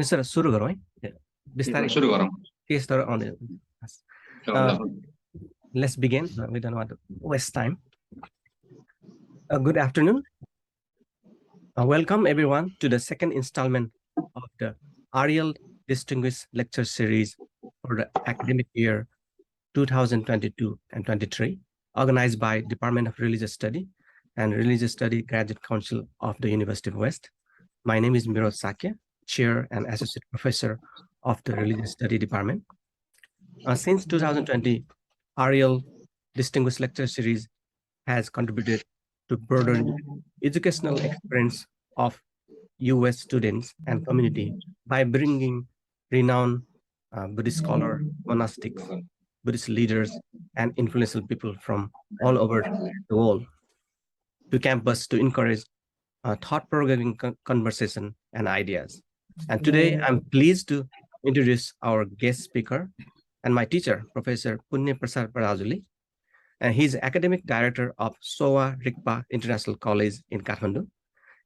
Sir सुरु गरौँ है बिस्तारै सुरु गरौँ केस तर आउँदै let's begin. We don't want to waste time. Good afternoon. Welcome everyone to the second installment of the Ariel Distinguished Lecture Series for the academic year 2022 and 23, organized by Department of Religious Study and Religious Study Graduate Council of the University of West. My name is Miroj Sakya, Chair and Associate Professor of the Religious Study Department. Since 2020, Ariel Distinguished Lecture Series has contributed to broaden educational experience of US students and community by bringing renowned Buddhist scholars, monastics, Buddhist leaders, and influential people from all over the world to campus to encourage thought-provoking conversation and ideas. And today, I'm pleased to introduce our guest speaker and my teacher, Professor Punya Prasad Parajuli. And he's academic director of Sowa Rigpa International College in Kathmandu.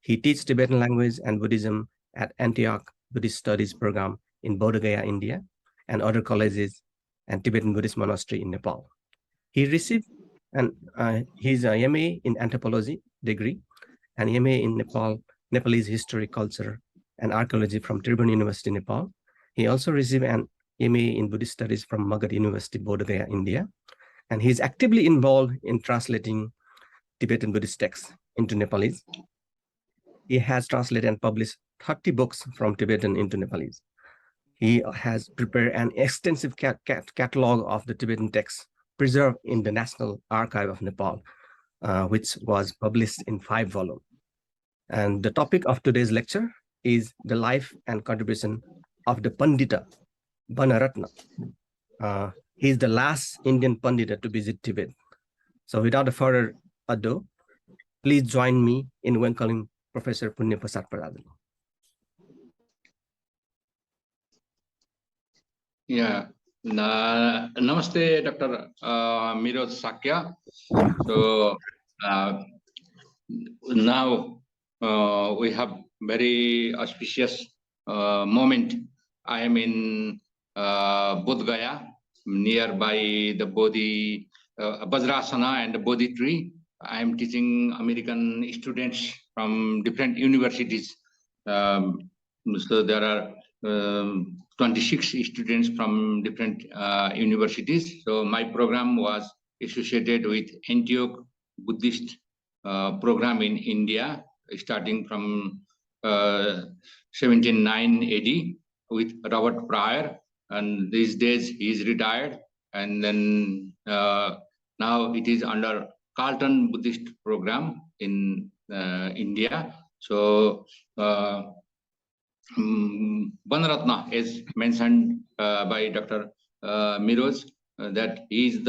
He teaches Tibetan language and Buddhism at Antioch Buddhist Studies Program in Bodh Gaya, India, and other colleges and Tibetan Buddhist monastery in Nepal. He received his MA in anthropology degree and MA in Nepalese history, culture, and archaeology from Tribhuvan University, Nepal. He also received an MA in Buddhist studies from Magadha University, Bodh Gaya, India. And he's actively involved in translating Tibetan Buddhist texts into Nepalese. He has translated and published 30 books from Tibetan into Nepalese. He has prepared an extensive catalog of the Tibetan texts preserved in the National Archive of Nepal, which was published in 5 volumes. And the topic of today's lecture is the life and contribution of the Paṇḍita, Vanaratna. He is the last Indian Paṇḍita to visit Tibet. So without further ado, please join me in welcoming Professor Punya Prasad Parajuli. Yeah, namaste, Dr. Miroj Sakya. So now we have very auspicious moment. I am in Bodh Gaya, nearby the Bodhi Vajrasana and the Bodhi tree. I am teaching American students from different universities. So there are 26 students from different universities. So my program was associated with Antioch Buddhist program in India, starting from 1709 AD with Robert Pryor. And these days he is retired. And then now it is under Carlton Buddhist program in India. So Vanaratna is mentioned by Dr. Miroj that he is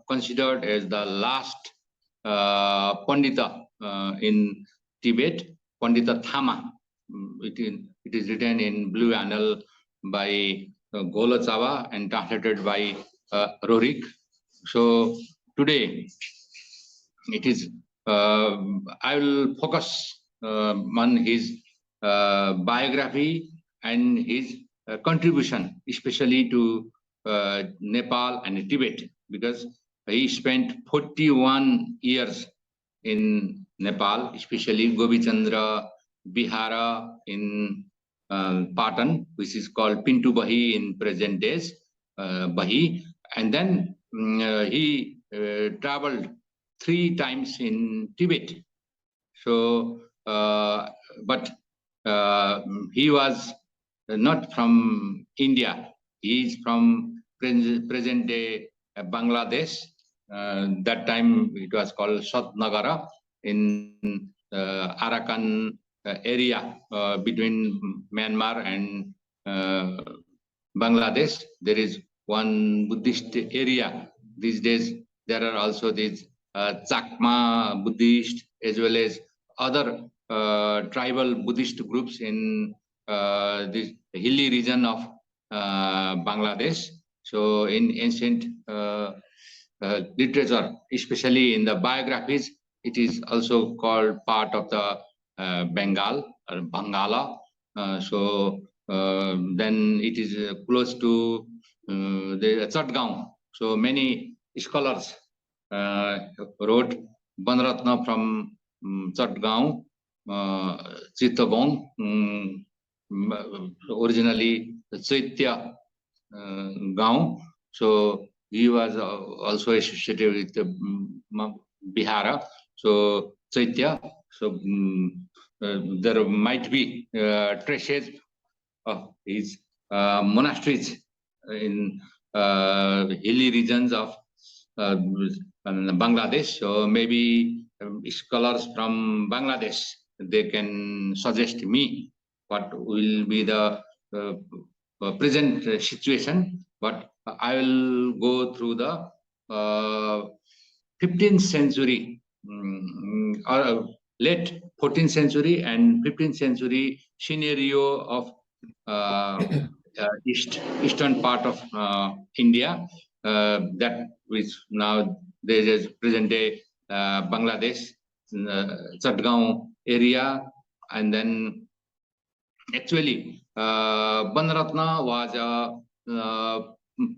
considered as the last Paṇḍita in Tibet, Paṇḍita Thama. It is written in blue annal by Gola Chava and translated by Rorik. So today it is I will focus on his biography and his contribution, especially to Nepal and Tibet, because he spent 41 years in Nepal, especially Govichandra Bihara in Patan, which is called Pintu Bahi in present days, Bahi. And then he traveled 3 times in Tibet. So, but he was not from India. He is from present day Bangladesh. That time it was called Satnagara in Arakan area between Myanmar and Bangladesh. There is one Buddhist area. These days there are also these Chakma Buddhist as well as other tribal Buddhist groups in this hilly region of Bangladesh. So in ancient literature, especially in the biographies, it is also called part of the Bengal or Bangala. So then it is close to the Chatgaon. So many scholars wrote Vanaratna from Chatgaon, Chittagong, originally Chaitya Gaon. So he was also associated with the Bihara. So Chaitya. So there might be traces of his monasteries in hilly regions of Bangladesh. So maybe scholars from Bangladesh, they can suggest me what will be the present situation. But I will go through the 15th century or late 14th century and 15th century scenario of eastern part of India, that which now there is present day Bangladesh, Chatgaon area, and then actually Vanaratna was a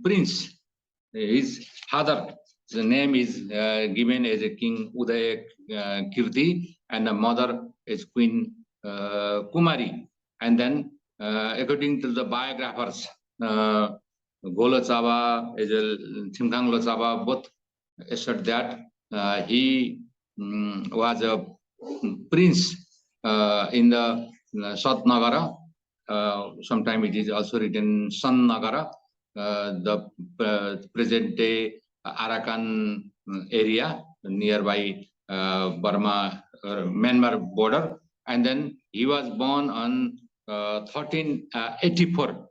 prince. His father, the name is given as a King Uday Kirti, and the mother is Queen Kumari. And then, according to the biographers, Golo Chaba, as well Thimkhang Lochaba, both assert that he was a prince in the Sat Nagara. Sometime it is also written San Nagara, the present day Arakan area nearby Burma, Myanmar border. And then he was born on 1384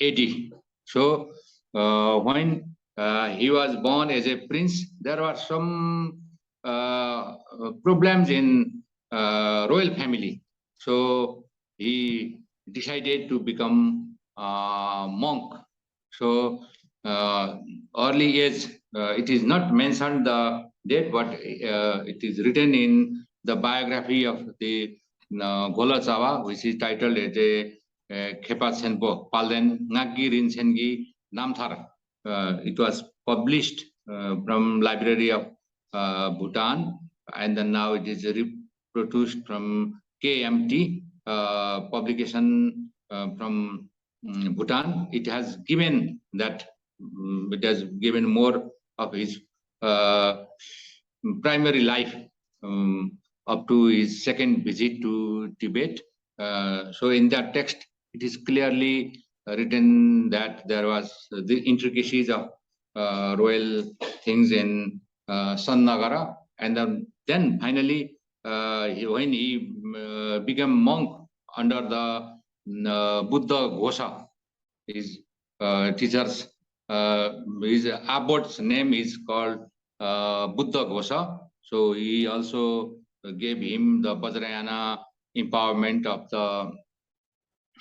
AD. So when he was born as a prince, there were some problems in royal family. So he decided to become monk. So early age, it is not mentioned the date, but it is written in the biography of the Gola Chawa, which is titled as a Khepa Senpo, Palden Ngagi Rinsengi Namthar. It was published from Library of Bhutan, and then now it is reproduced from KMT publication from Bhutan. It has given that it has given more of his primary life up to his second visit to Tibet. So in that text, it is clearly written that there was the intricacies of royal things in San Nagara, and then finally when he became monk under the Buddha Ghosha, his teachers, his abbot's name is called Buddha Ghosha. So he also gave him the Vajrayana empowerment of the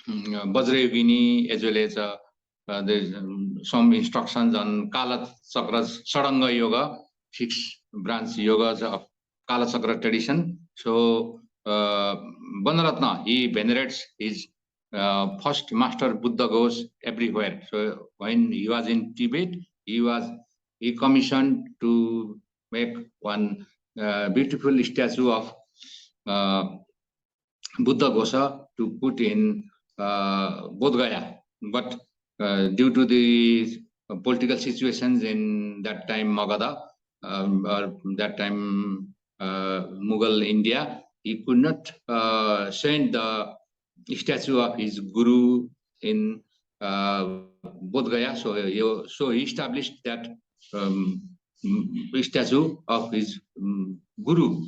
Vajrayogini, as well as there's some instructions on Kala Chakra's Sadanga Yoga, 6 branch yogas of Kala Chakra tradition. So Vanaratna, he venerates his first master Buddha Ghosh everywhere. So when he was in Tibet, he commissioned to make one beautiful statue of Buddha Ghosha to put in Bodh Gaya. But due to the political situations in that time, Magadha, or that time Mughal India, he could not send the statue of his guru in Bodh Gaya. So he established that statue of his guru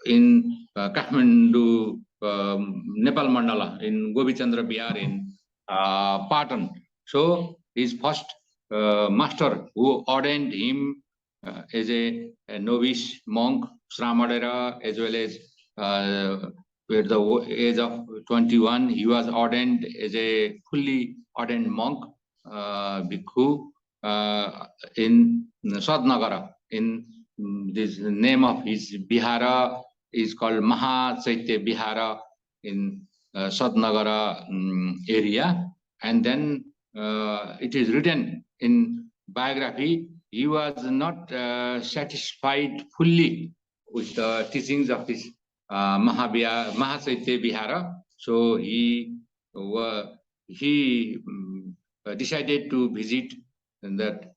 in Kathmandu, Nepal Mandala, in Govichandra Bihar in Patan. So his first master who ordained him as a novice monk, Sramadera, as well as at the age of 21, he was ordained as a fully ordained monk, bhikkhu, in Sadnagara. In this name of his Bihara is called Maha Chaitya Bihara in Sadnagara area, and then it is written in biography, he was not satisfied fully with the teachings of this Mahachaitya Vihara. So he decided to visit that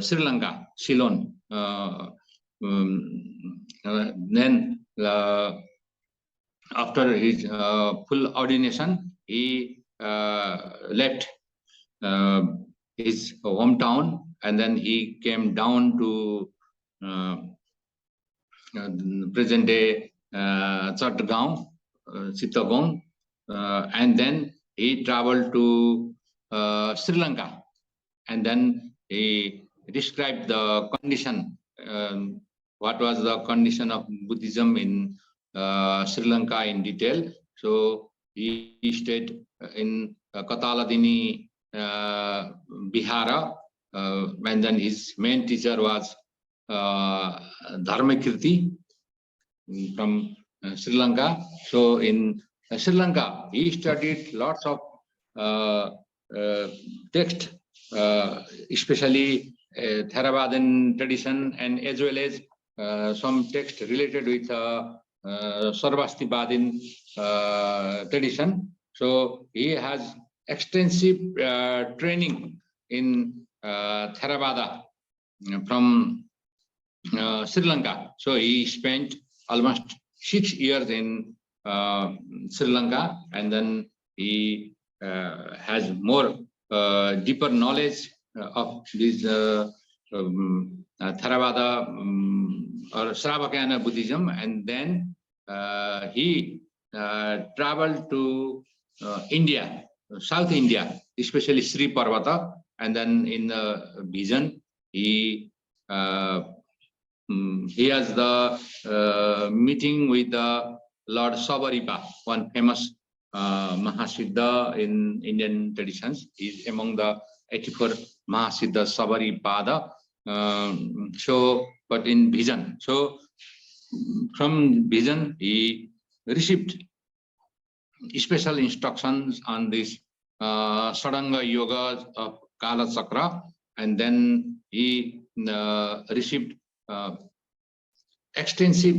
Sri Lanka, Ceylon. Then after his full ordination, he left his hometown, and then he came down to present day Chatgaon, Chittagong, and then he traveled to Sri Lanka, and then he described the condition, what was the condition of Buddhism in Sri Lanka in detail. So he stayed in Kataladini Vihara, and then his main teacher was Dharmakirti from Sri Lanka. So in Sri Lanka, he studied lots of text, especially Theravadan tradition, and as well as some text related with Sarvastivadin tradition. So he has extensive training in Theravada from Sri Lanka. So he spent almost 6 years in Sri Lanka, and then he has more deeper knowledge of this Theravada or Sravakayana Buddhism, and then he traveled to India, South India, especially Sri Parvata, and then in the vision he has the meeting with the Lord Sabaripa, one famous Mahasiddha in Indian traditions. He is among the 84 Mahasiddha Sabaripada. So, but in vision. So, from vision, he received special instructions on this Sadanga Yoga of Kala Chakra, and then he received extensive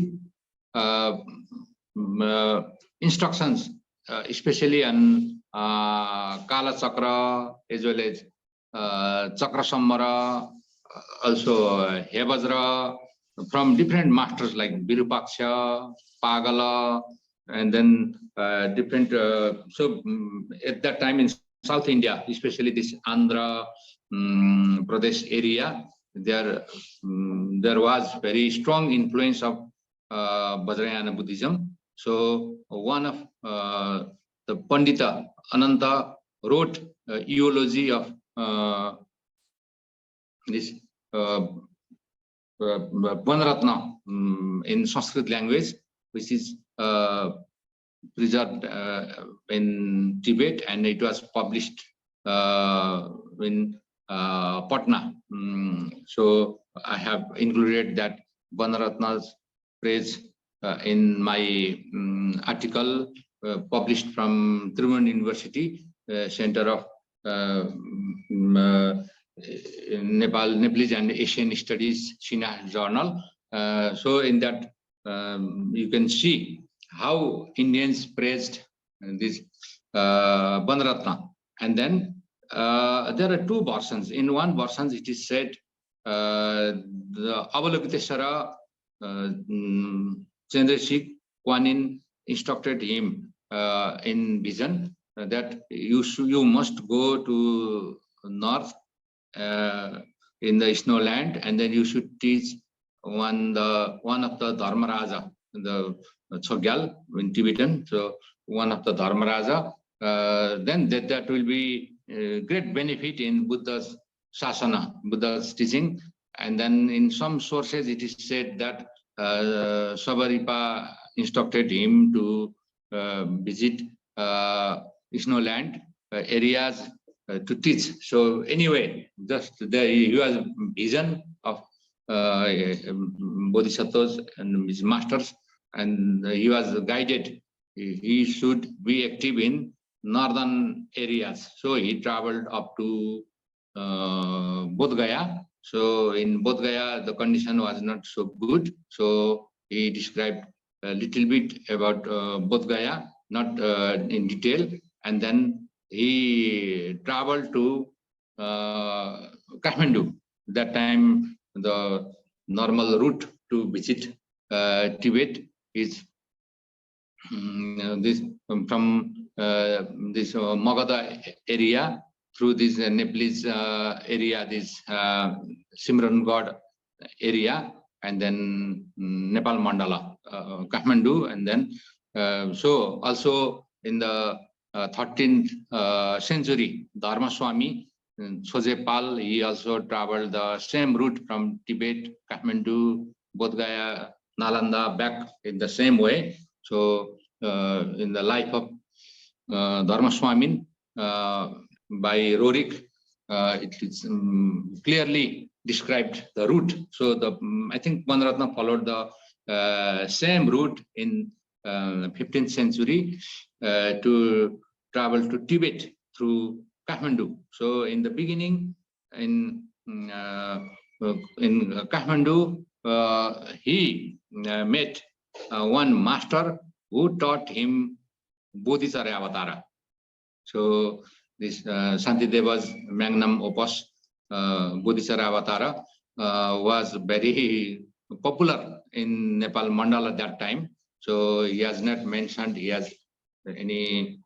instructions, especially on Kala Chakra, as well as Chakra Sammara, also Hebajra, from different masters like Virupaksha, Pagala, and then different. So at that time in South India, especially this Andhra Pradesh area, there was very strong influence of Vajrayana Buddhism. So one of the Paṇḍita Ananta wrote eulogy of this Vanaratna in Sanskrit language, which is preserved in Tibet, and it was published in Patna. So I have included that Vanaratna's praise in my article published from Tribhuvan University, Center of Nepalese and Asian Studies, China Journal. So in that you can see how Indians praised this Vanaratna. And then there are two versions. In one version, it is said the Avalokiteshvara Chandrasekhar Kwanin instructed him in vision that you must go to north in the snow land, and then you should teach one of the Dharmaraja, the Chogyal in Tibetan. So one of the Dharmaraja, then that will be great benefit in Buddha's Sasana, Buddha's teaching. And then in some sources it is said that Sabaripa instructed him to visit snow land areas to teach. So anyway, just he was vision of bodhisattvas and his masters, and he was guided he should be active in northern areas. So he traveled up to Bodh Gaya. So in Bodh Gaya, the condition was not so good. So he described a little bit about Bodh Gaya, not in detail. And then he traveled to Kathmandu. That time, the normal route to visit Tibet is this from this Magadha area through this Nepalese area, this Simrangarh area, and then Nepal Mandala, Kathmandu, and then so also in the 13th century, Dharma Swami Sojepal, he also traveled the same route from Tibet, Kathmandu, Bodh Gaya, Nalanda, back in the same way. So in the life of Dharma Swamin by Rorik, it is clearly described the route. So the I think Vanaratna followed the same route in 15th century to travel to Tibet through Kathmandu. So in the beginning, in Kathmandu, he met one master who taught him Bodhicharya Avatara. So this Santideva's magnum opus, Bodhicharya Avatara, was very popular in Nepal Mandal at that time. So he has not mentioned he has any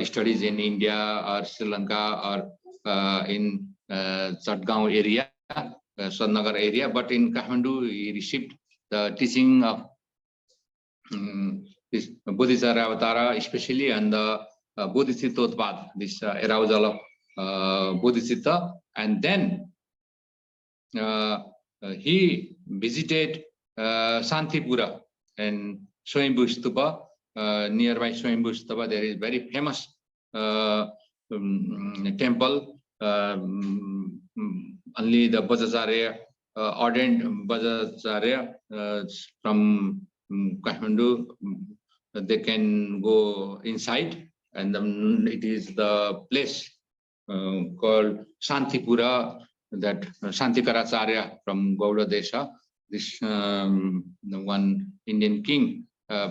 studies in India or Sri Lanka or in Chatgaon area, Sadnagar area, but in Kathmandu he received the teaching of this Bodhicharya Avatara, especially on the Bodhicittotpad, this arousal of Bodhicitta, and then he visited Santipura and Swayambhu Stupa. Nearby Swayambhu Stupa, there is very famous temple. Only the Bhattacharya, ordained Bhattacharya from Kathmandu, they can go inside, and it is the place called Santipura, that Santikaracharya from Gauda Desha, this one Indian king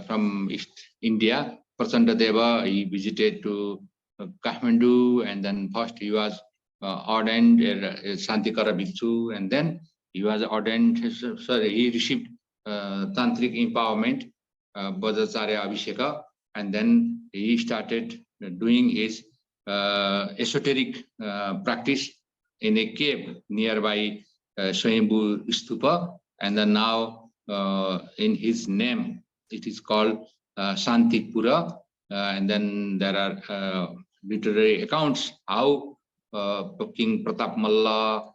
from East India, Prasad Deva, he visited to Kathmandu, and then first he was ordained Santikara Bhikshu, and then he was ordained, he received tantric empowerment, Bhattacharya Abhisheka, and then he started doing his esoteric practice in a cave nearby Swayambhu Stupa, and then now in his name it is called Santipura, and then there are literary accounts how King Pratap Malla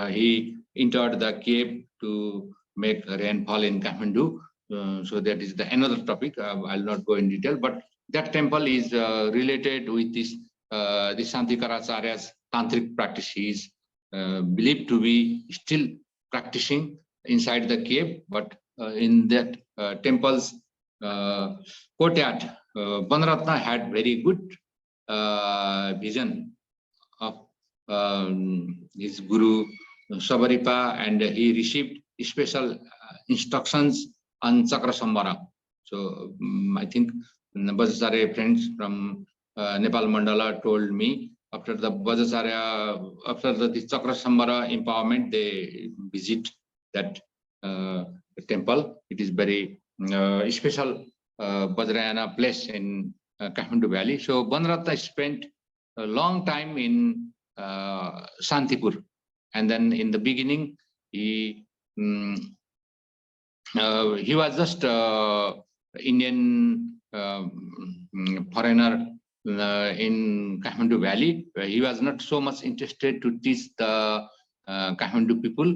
he entered the cave to make rainfall in Kathmandu. So that is another topic. I'll not go in detail, but that temple is related with this Santikaracharya's tantric practice. He is believed to be still practicing inside the cave, but in that temple's courtyard, Vanaratna had very good vision of his Guru Sabaripa, and he received special instructions on Chakra Sambhara. So I think Bhattacharya friends from Nepal Mandala told me after the Bhattacharya, after the Chakra Sambhara empowerment, they visit that temple. It is very special Vajrayana place in Kathmandu Valley. So Vanaratna spent a long time in Santipur, and then in the beginning he was just Indian foreigner in Kathmandu Valley. He was not so much interested to teach the Kathmandu people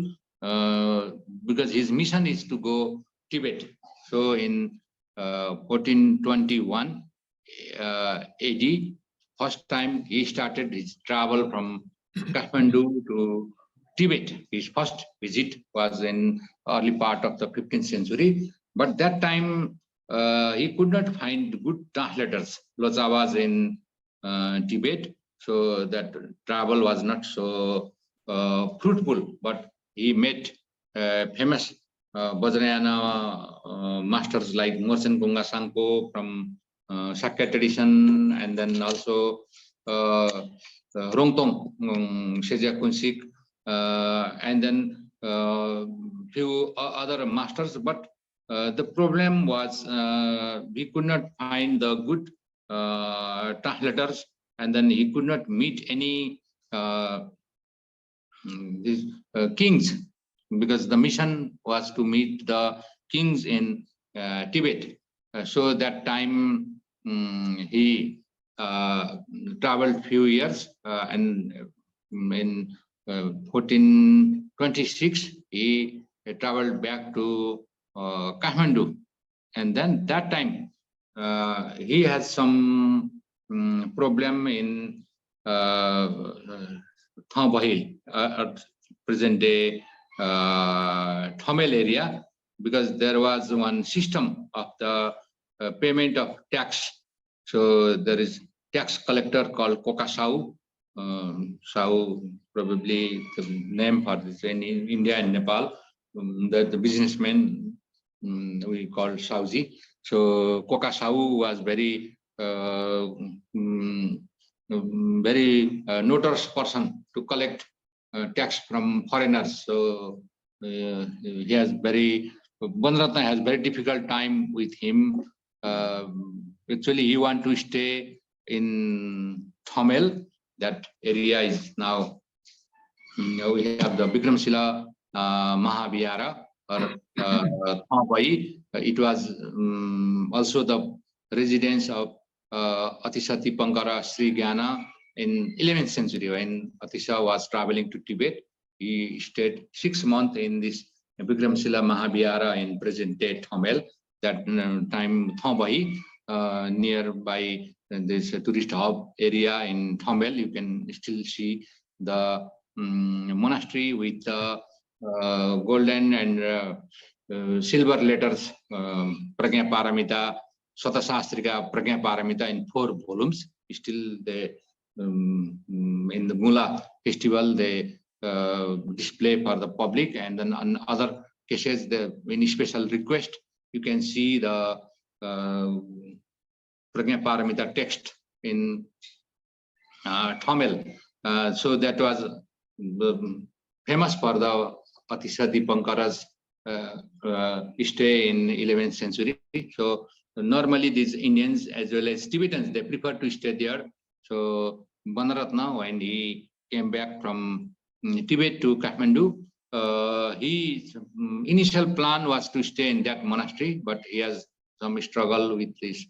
because his mission is to go Tibet. So in 1421 AD, first time he started his travel from Kathmandu to Tibet. His first visit was in early part of the 15th century. But that time he could not find good translators. Locha was in Tibet, so that travel was not so fruitful. But he met famous Vajrayana masters like Morsen Gunga Sangpo from Sakya tradition, and then also Rongtong Shezia Kunsik, and then few other masters. But the problem was we could not find the good translators, and then he could not meet any these kings, because the mission was to meet the kings in Tibet. So that time he traveled few years, and in 1426 he traveled back to Kathmandu, and then that time he has some problem in Thambahil, present day Thamel area, because there was one system of the payment of tax. So there is tax collector called Kokasau. Sau probably the name for this in India and Nepal. The businessman we call Sauji. So Kokasau was very notorious person to collect tax from foreigners. So he has Vanaratna has very difficult time with him. Actually, he want to stay in Thamel. That area is now, we have the Bikramshila Mahavihara or Thambai. It was also the residence of Atisa Tipankara Sri Gyana in 11th century. When Atisa was traveling to Tibet, he stayed 6 months in this Bikramshila Mahavihara in present day Thamel. That time Thambai, nearby this tourist hub area in Thamel, you can still see the monastery with golden and silver letters, Pragya Paramita, Swatasastrika Pragya Paramita in 4 volumes. Still they in the Mula festival they display for the public, and then on other cases, in special request, you can see the Pragya Paramita text in Thamel. So that was famous for the Atisa Dipankara's stay in 11th century. So normally these Indians as well as Tibetans, they prefer to stay there. So Vanaratna, when he came back from Tibet to Kathmandu, his initial plan was to stay in that monastery, but he has some struggle with this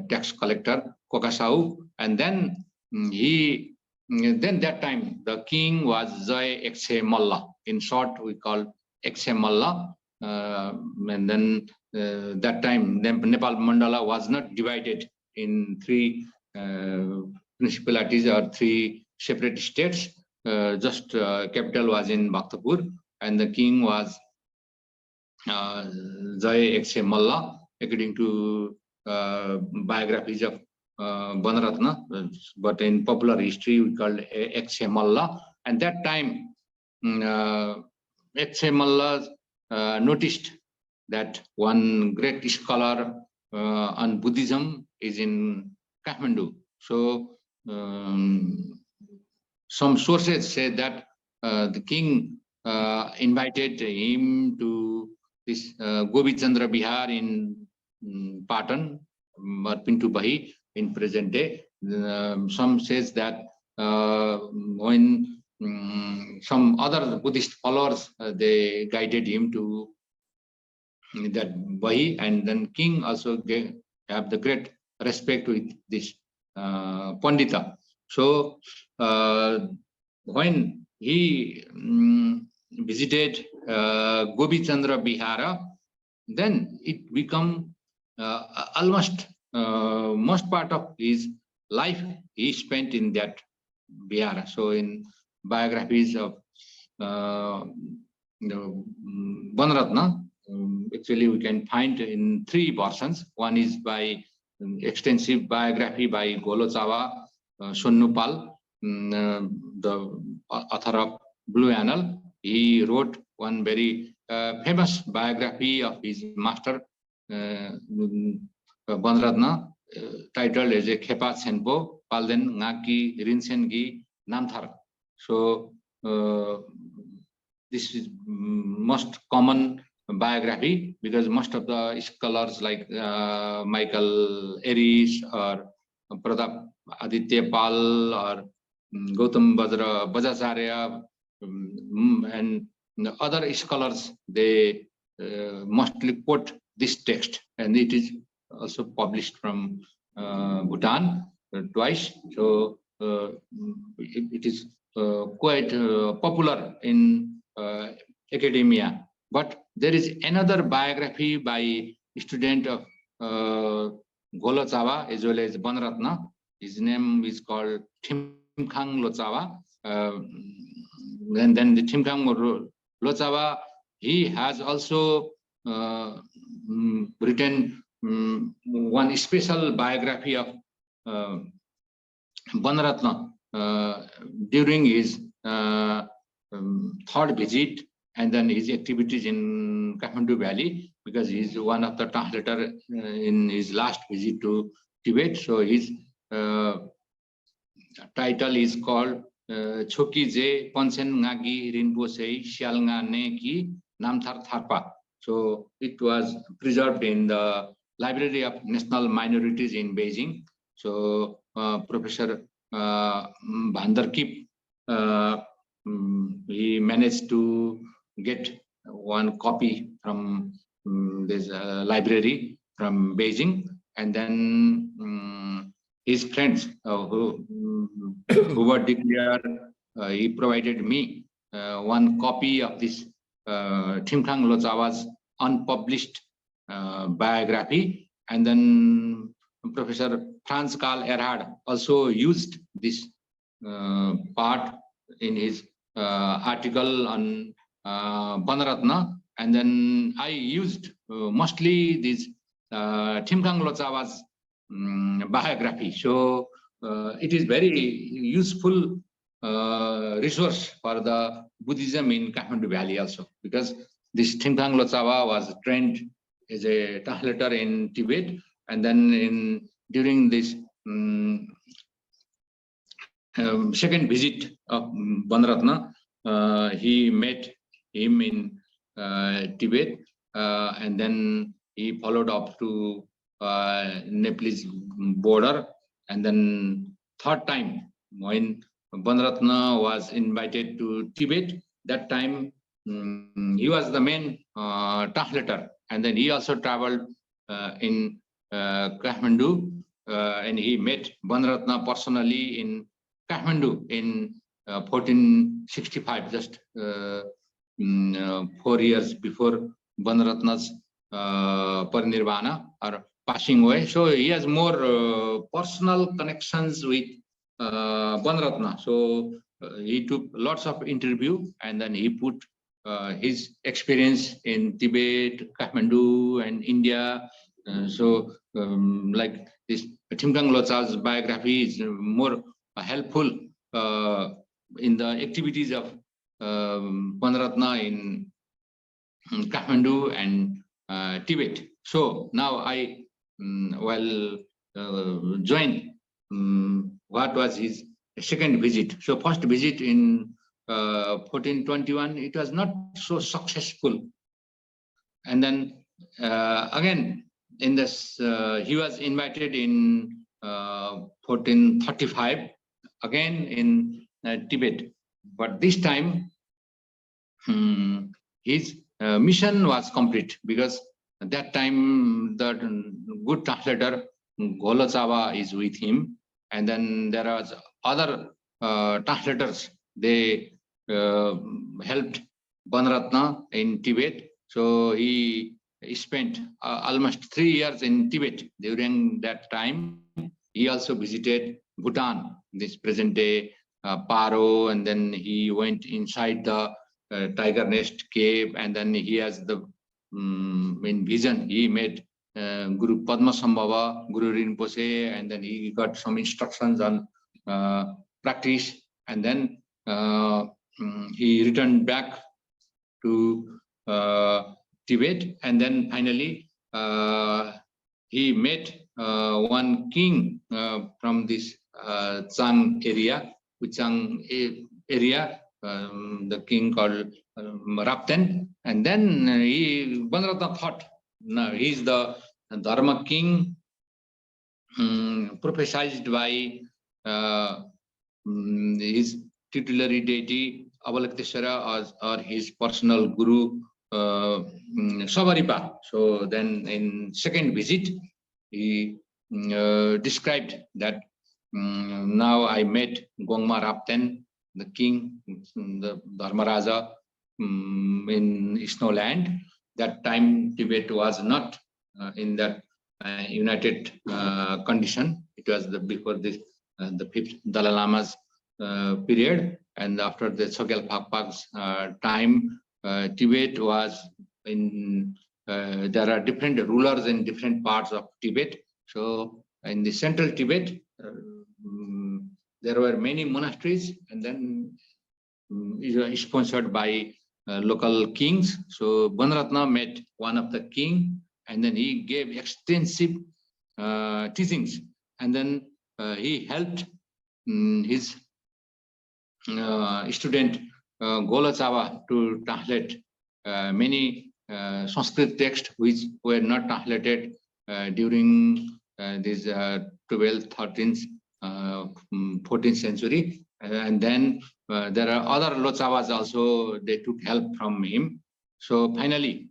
tax collector Kokasau, and then then that time the king was Jai Ekse Malla. In short, we call Ekse Malla. And then that time Nepal Mandala was not divided in 3 principalities or 3 separate states. Just capital was in Bhaktapur, and the king was Jai Ekse Malla, according to biographies of Vanaratna, but in popular history we called Ekse Malla. And that time Ekse Malla noticed that one great scholar on Buddhism is in Kathmandu. So some sources say that the king invited him to this Govichandra Bihar in Patan or Pintubahi in present day. Some says that when some other Buddhist followers they guided him to that Bahi, and then king also have the great respect with this Paṇḍita. So when he visited Govichandra Bihara, then it become almost most part of his life he spent in that Bihara. So in biographies of Vanaratna, actually we can find in 3 versions. One is by extensive biography by Golochawa Sonnupal, the author of Blue Annal. He wrote one very famous biography of his master, Vanaratna, titled as a Khepa Tsenpo, Palden Ngaki Rinsengi Namthar. So this is most common biography, because most of the scholars like Michael Eris or Pratap Aditya Pal or Gautam Bajacharya and other scholars, they mostly quote this text, and it is also published from Bhutan twice. So it is quite popular in academia. But there is another biography by a student of Golochawa as well as Vanaratna. His name is called Thimkhang Lochawa. And then the Thimkhang Lochawa, he has also written one special biography of Vanaratna during his third visit, and then his activities in Kathmandu Valley, because he is one of the translator in his last visit to Tibet. So his title is called Choki Je Ponsen Ngagi Rinpoche Sialnga Ne Ki Namthar Tharpa. So it was preserved in the Library of National Minorities in Beijing. So Professor Vanderkip, he managed to get one copy from this library from Beijing, and then his friends who were declared, he provided me one copy of this Thimkhang Lochawa's unpublished biography, and then Professor Franz Karl Erhard also used this part in his article on Vanaratna, and then I used mostly this Thimkhang Lochawa's biography. So it is very useful resource for the Buddhism in Kathmandu Valley also, because this Thimkhang Lochawa was trained as a translator in Tibet, and then during this second visit of Vanaratna, he met him in Tibet, and then he followed up to Nepalese border, and then third time when Vanaratna was invited to Tibet, that time he was the main translator, and then he also traveled in Kathmandu, and he met Vanaratna personally in Kathmandu in 1465, just 4 years before Vanaratna's parinirvana or passing away. So he has more personal connections with Vanaratna. So he took lots of interview, and then he put his experience in Tibet, Kathmandu, and India. So like this Thimkhang Lochawa's biography is more helpful in the activities of Vanaratna in Kathmandu and Tibet. So now I will join what was his second visit. So first visit in 1421, it was not so successful. And then again, in this, he was invited in 1435, again in Tibet. But this time, his mission was complete, because at that time the good translator Golochawa is with him, and then there was other translators. They helped Vanaratna in Tibet. So he spent almost 3 years in Tibet. During that time, he also visited Bhutan, this present-day Paro, and then he went inside the Tiger Nest cave, and then he has the in vision, he met Guru Padma Sambhava, Guru Rinpoche, and then he got some instructions on practice, and then he returned back to Tibet, and then finally he met one king from this Chang area, the king called Rapten, and then Vanaratna thought, no, he's the Dharma king, prophesied by his tutelary deity Avalokiteshvara or his personal guru Savaripa. So then in second visit, he described that now I met Gongma Rapten, the king, the Dharmaraja in Snowland. That time Tibet was not in that united condition. It was before this the 5th Dalai Lama's period, and after the Chogyal Phagpa's time, Tibet was in. There are different rulers in different parts of Tibet. So in the central Tibet, there were many monasteries, and then sponsored by local kings. So Vanaratna met one of the king, and then he gave extensive teachings, and then he helped his student Golachava to translate many Sanskrit texts which were not translated during this 12th, 13th, 14th century. And then there are other Lochavas also, they took help from him. So finally,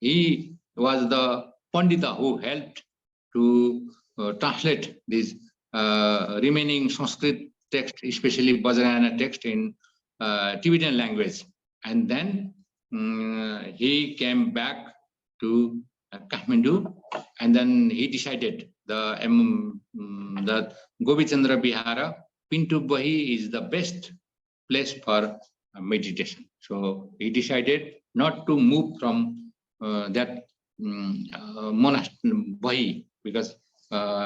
he was the Paṇḍita who helped to translate these remaining Sanskrit text, especially Vajrayana text in Tibetan language. And then he came back to Kathmandu, and then he decided that Govichandra Vihara, Pintu Bahi is the best place for meditation. So he decided not to move from that monastery Bahi, because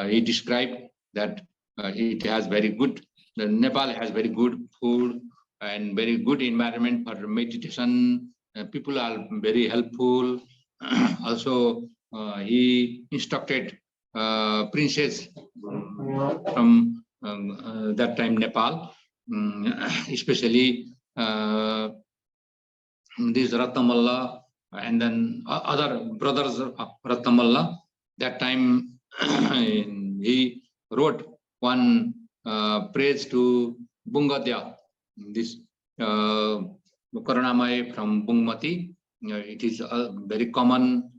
he described that it has very good, Nepal has very good food and very good environment for meditation. People are very helpful. Also, he instructed princess from that time Nepal, especially this Ratnamalla, and then other brothers of Ratnamalla. That time he wrote one praise to Bungadya, this Karunamai from Bungmati. It is a very common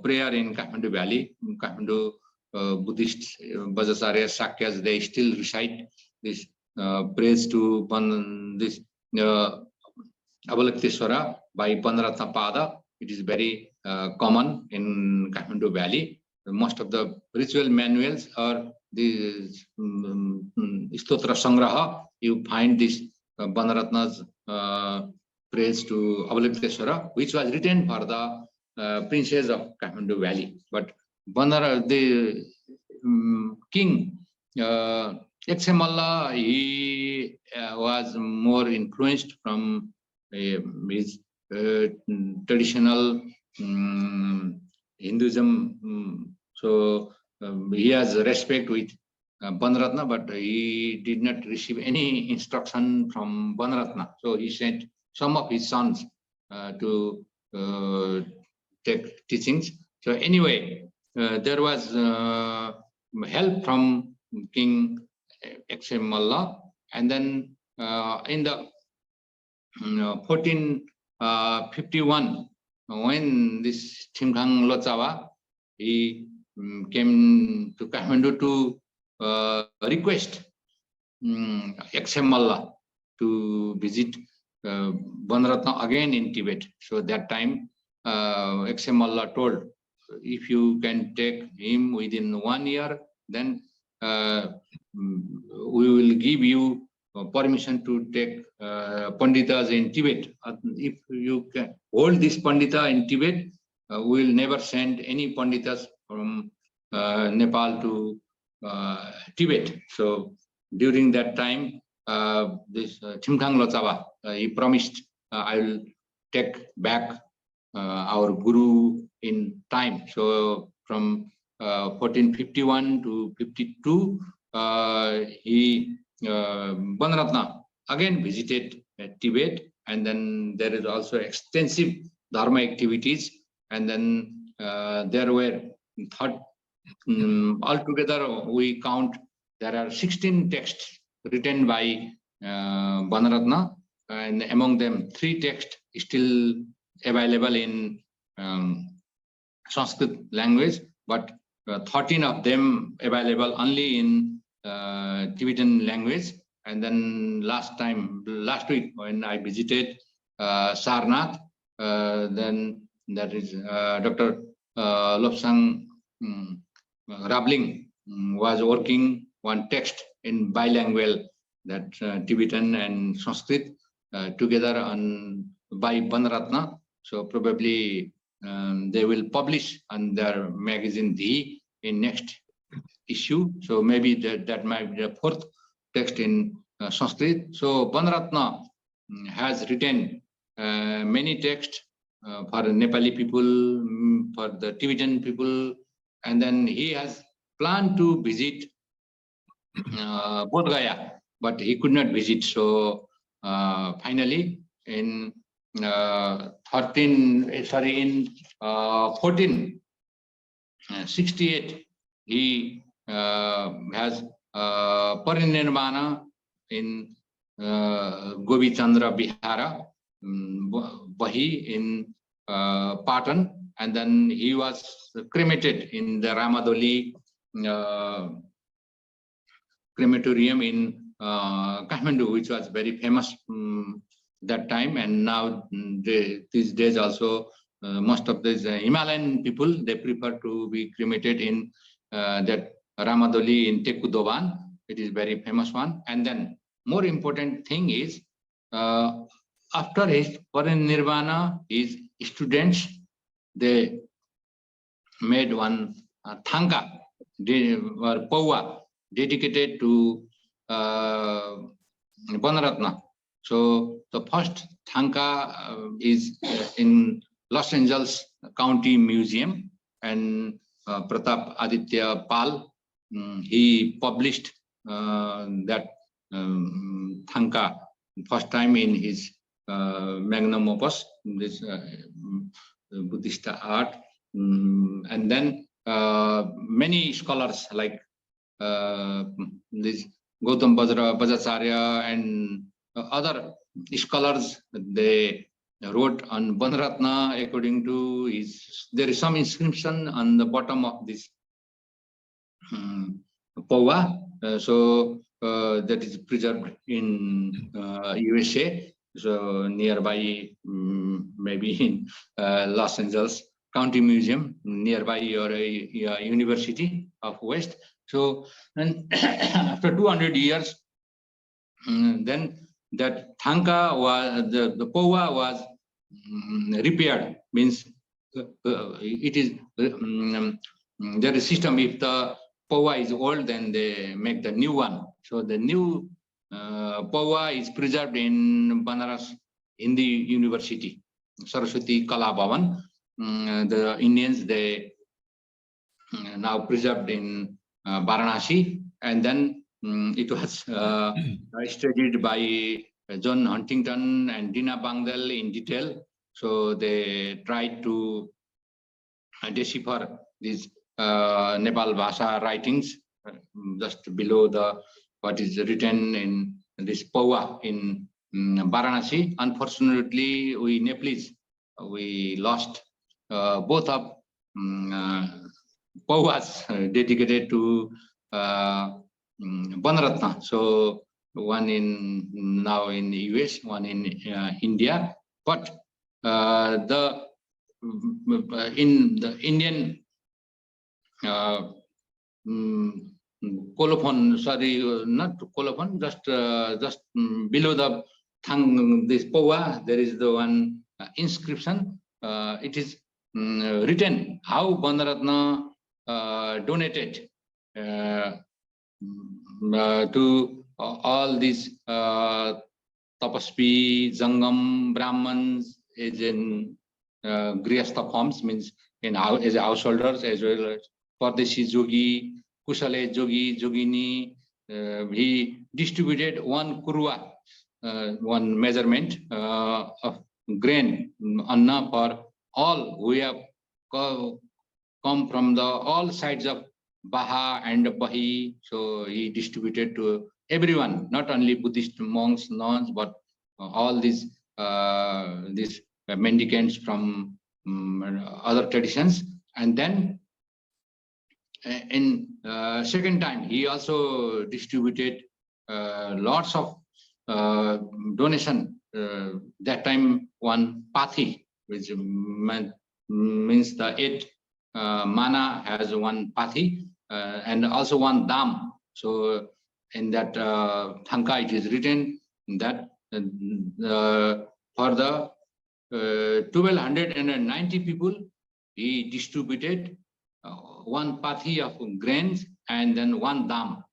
prayer in Kathmandu Valley. Kathmandu Buddhist Vajracharya Sakyas, they still recite this praise to this Avalokiteshvara by Vanaratna Pada. It is very common in Kathmandu Valley. Most of the ritual manuals or the Stotra Sangraha, you find this Vanaratna's praise to Avalokiteshvara, which was written for the princess of Kathmandu Valley. But the king Eksemalla, he was more influenced from his traditional Hinduism. So he has respect with Vanaratna, but he did not receive any instruction from Vanaratna. So he sent some of his sons to take teachings. So anyway, there was help from King Eksemalla, and then in the 1451, when this Timkhang Lochawa, he came to Kathmandu to request Eksemalla to visit Vanaratna again in Tibet. So that time Eksemalla told, if you can take him within 1 year, then we will give you permission to take Paṇḍitas in Tibet. If you can hold this Paṇḍita in Tibet, we will never send any Paṇḍitas from Nepal to Tibet. So during that time, this Thimkhang Lhotsaba, he promised, I will take back our Guru in time. So from 1451 to 52, he Vanaratna again visited Tibet, and then there is also extensive dharma activities, and then there were altogether we count there are 16 texts written by Vanaratna, and among them 3 texts still available in Sanskrit language, but 13 of them available only in Tibetan language. And then last week when I visited Sarnath, then that is Dr. Lobsang Rabling was working one text in bilingual, that Tibetan and Sanskrit together by Vanaratna. So probably they will publish on their magazine Dhi in next issue. So maybe that might be the 4th text in Sanskrit. So Vanaratna has written many texts for Nepali people, for the Tibetan people, and then he has planned to visit Bodh Gaya, but he could not visit. So finally in 1468, he has parinirvana in Govi Chandra Vihara, Bahi in Patan, and then he was cremated in the Ramadoli crematorium in Kathmandu, which was very famous that time. And now these days also most of these Himalayan people, they prefer to be cremated in that Ramadoli in Tekudoban. It is very famous one. And then more important thing is after his parinirvana, his students, they made one thanga or paua dedicated to Vanaratna. So the first thanga is in Los Angeles County Museum, and Pratap Aditya Pal, he published that thanga first time in his magnum opus, this Buddhist art. And then many scholars like this Gautam Bajacharya and other scholars, they wrote on Vanaratna according to his, there is some inscription on the bottom of this paua. So that is preserved in USA, so nearby, maybe in Los Angeles County Museum, nearby your University of West. So and after 200 years, then that thanga was, the paua was repaired, means it is there is system. If the paua is old, then they make the new one. So the new paua is preserved in Banaras Hindi University, Saraswati Kala Bhavan. The Indians, they now preserved in Varanasi, and then it was studied by John Huntington and Dina Bangdal in detail. So they tried to decipher these Nepal Bhasha writings just below the what is written in this paua in Varanasi. Unfortunately, we Nepalese, we lost both of pauas dedicated to Vanaratna. So one in now in the US, one in India. But the in the Indian colophon, sorry, not colophon, just below the this powa, there is the one inscription. It is written how Vanaratna donated to all these tapasvi, Zangam, Brahmans, as in Grihastha forms, means as householders, as well as Pardeshi Jogi, Kusale Jogi, Jogini. He distributed 1 kurwa, one measurement of grain, anna, for all who have come from the all sides of Baha and Bahi. So he distributed to everyone, not only Buddhist monks, nuns, but all these mendicants from other traditions. And then in second time, he also distributed lots of donation. That time, 1 pathi, which means the 8 mana has 1 pathi, and also 1 dam. So in that thanka, it is written that for the 1290 people, he distributed 1 pathi of grains and then 1 dam.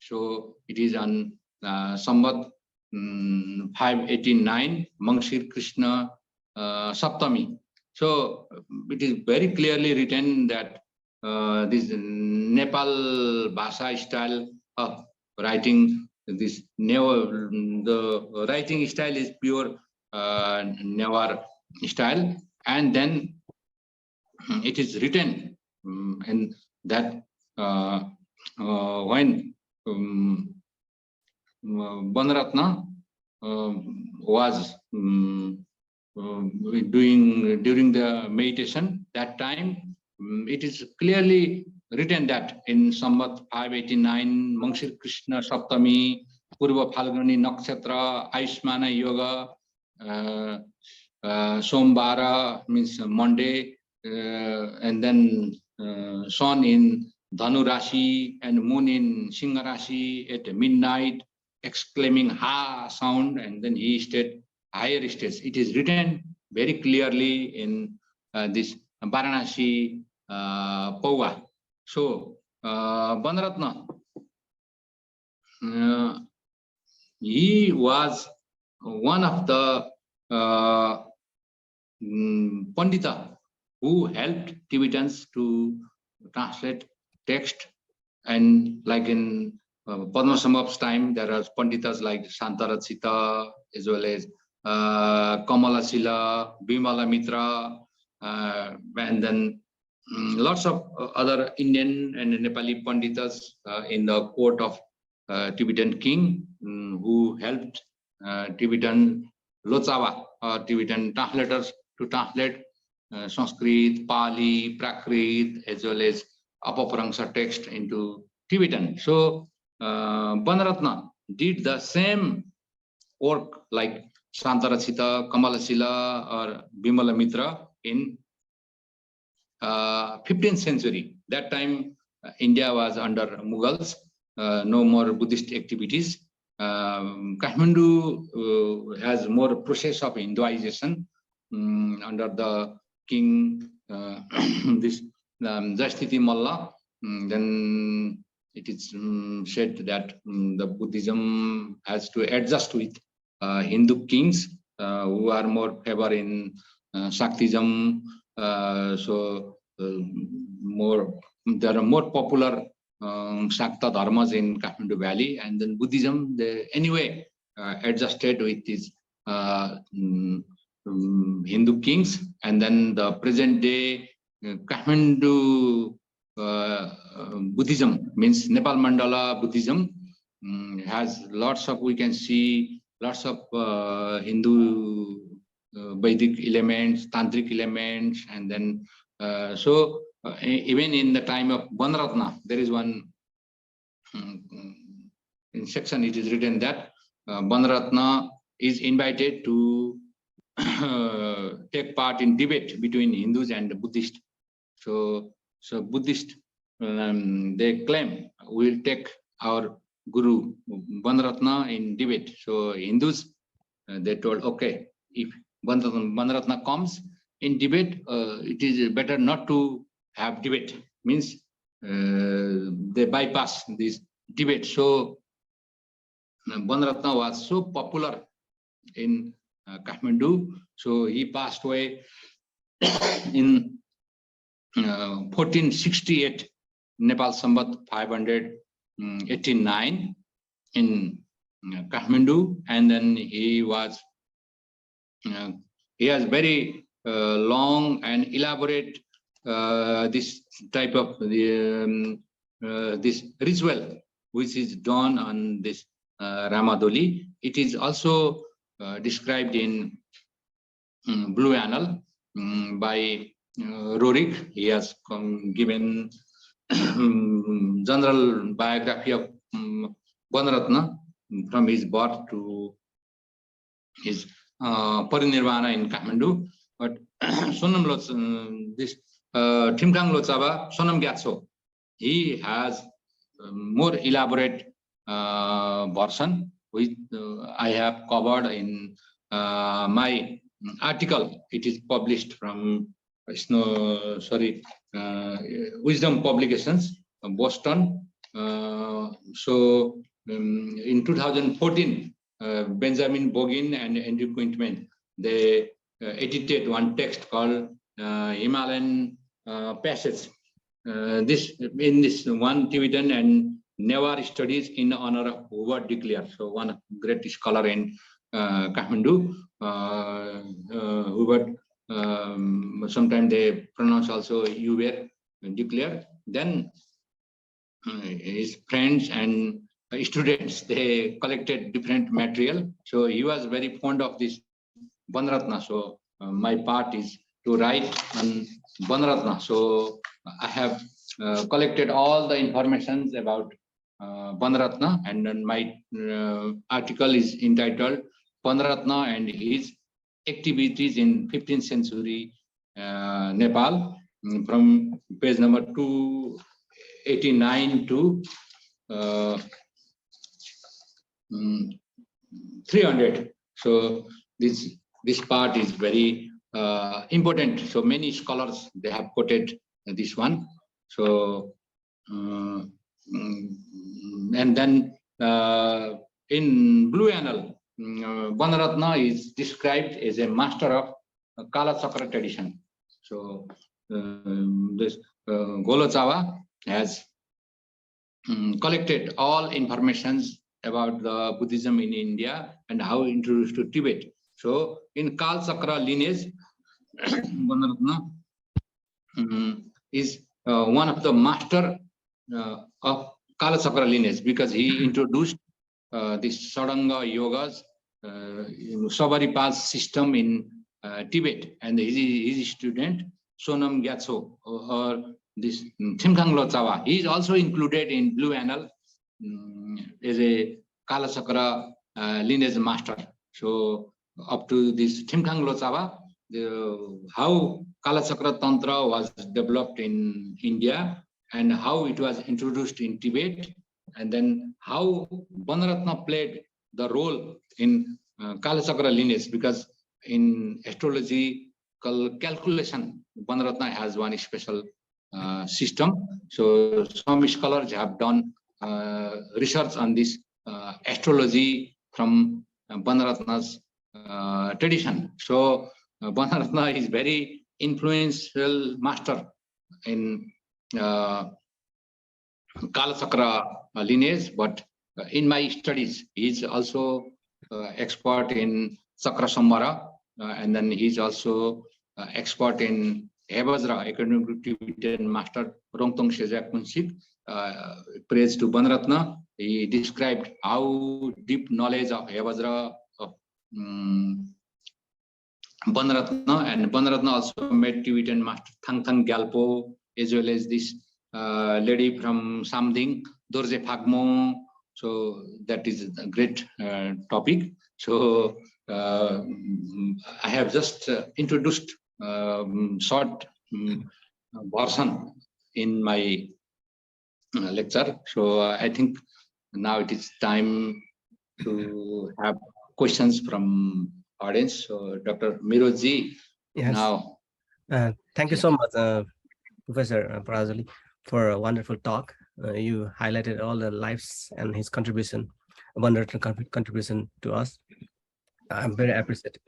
So it is on Samvat 589, Mangshir Krishna Saptami. So it is very clearly written that this Nepal Bhasha style of writing, the writing style is pure Newar style, and then it is written in that when Vanaratna was doing during the meditation, that time it is clearly written that in Samvat 589, Mangshir Krishna Saptami, Purva Phalguni Nakshatra, Aishmana Yoga, Sombara means Monday, and then sun in Dhanu Rashi and moon in Singha Rashi at midnight, exclaiming ha sound, and then he stayed higher states. It is written very clearly in this Varanasi Pawa. So Vanaratna, he was one of the Paṇḍita who helped Tibetans to translate text, and like in Padmasambhav's time, there are Paṇḍitas like Santaratsita, as well as Kamalasila, Bimala Mitra, and then lots of other Indian and Nepali Paṇḍitas in the court of Tibetan king who helped Tibetan Lochawa, Tibetan translators, to translate Sanskrit, Pali, Prakrit, as well as Apaprangsha text into Tibetan. So Vanaratna did the same work like Santarachita, Kamalasila, or Bimala Mitra in 15th century. That time India was under Mughals, no more Buddhist activities. Kathmandu has more process of Hinduization under the king, this Jasthiti Malla. Then it is said that the Buddhism has to adjust with Hindu kings who are more favor in Shaktism. So there are more popular Shakta dharmas in Kathmandu Valley, and then Buddhism, they anyway adjusted with these Hindu kings. And then the present day Kathmandu Buddhism, means Nepal Mandala Buddhism, has lots of, we can see lots of Hindu Vedic elements, Tantric elements, and then so even in the time of Vanaratna, there is one in section, it is written that Vanaratna is invited to take part in debate between Hindus and Buddhists. So Buddhist they claim we'll take our Guru Vanaratna in debate. So Hindus, they told, okay, if Vanaratna comes in debate, it is better not to have debate. Means they bypass this debate. So Vanaratna was so popular in Kathmandu. So he passed away in 1468, Nepal Sambat 589 in Kathmandu, and then he has very long and elaborate this type of this ritual which is done on this Ramadoli. It is also described in Blue Annal by Rorik. He has given general biography of Vanaratna from his birth to his parinirvana in Kathmandu. But Sonam this Timkang Lotsava, Sonam Gyatso, he has more elaborate version, which I have covered in my article. It is published from Wisdom Publications, Boston. So in 2014, Benjamin Bogin and Andrew Quintman, they edited one text called Himalayan Passage. This one Tibetan and Newar studies in honor of Hubert de Clear. So one great scholar in Kathmandu, Hubert. Sometimes they pronounce also Hubert de Clear. Then his friends and students, they collected different material. So he was very fond of this Vanaratna. So my part is to write on Vanaratna. So I have collected all the informations about Vanaratna, and then my article is entitled Vanaratna and his activities in 15th century Nepal, from page number 289 to 300. So this part is very important. So many scholars, they have quoted this one. So and then in Blue Annal, Vanaratna is described as a master of Kala Chakra tradition. So this Golochawa has collected all informations about the Buddhism in India and how introduced to Tibet. So in Kala Chakra lineage, Vanaratna is one of the master of Kala Chakra lineage, because he introduced this Sadanga yogas, Savaripal's system in Tibet, and his student Sonam Gyatso, or this Thimkhang Lochawa, he is also included in Blue Annal as a Kala Chakra lineage master. So up to this Thimkhang Lochawa, how Kala Chakra Tantra was developed in India and how it was introduced in Tibet, and then how Vanaratna played the role in Kala Chakra lineage, because in astrological calculation, Vanaratna has one special system. So some scholars have done research on this astrology from Vanaratna's tradition. So Vanaratna is very influential master in Kala Chakra lineage, but in my studies, he is also expert in Chakra Samvara, and then he is also expert in Hebajra, economic Tibetan master Rongtong Shezak Munsik. Praise to Vanaratna. He described how deep knowledge of Hebajra of Vanaratna, and Vanaratna also met Tibetan master Thangthang Gyalpo, as well as this lady from Samding, Dorje Phagmo. So that is a great topic. So I have just introduced short version in my lecture. So I think now it is time to have questions from audience. So Dr. Miroji, Yes. now. Thank you so much, Professor Parajuli, for a wonderful talk. You highlighted all the lives and his contribution, Vanaratna contribution to us. I'm very appreciative.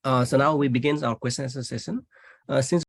So now we begin our question answer session. Since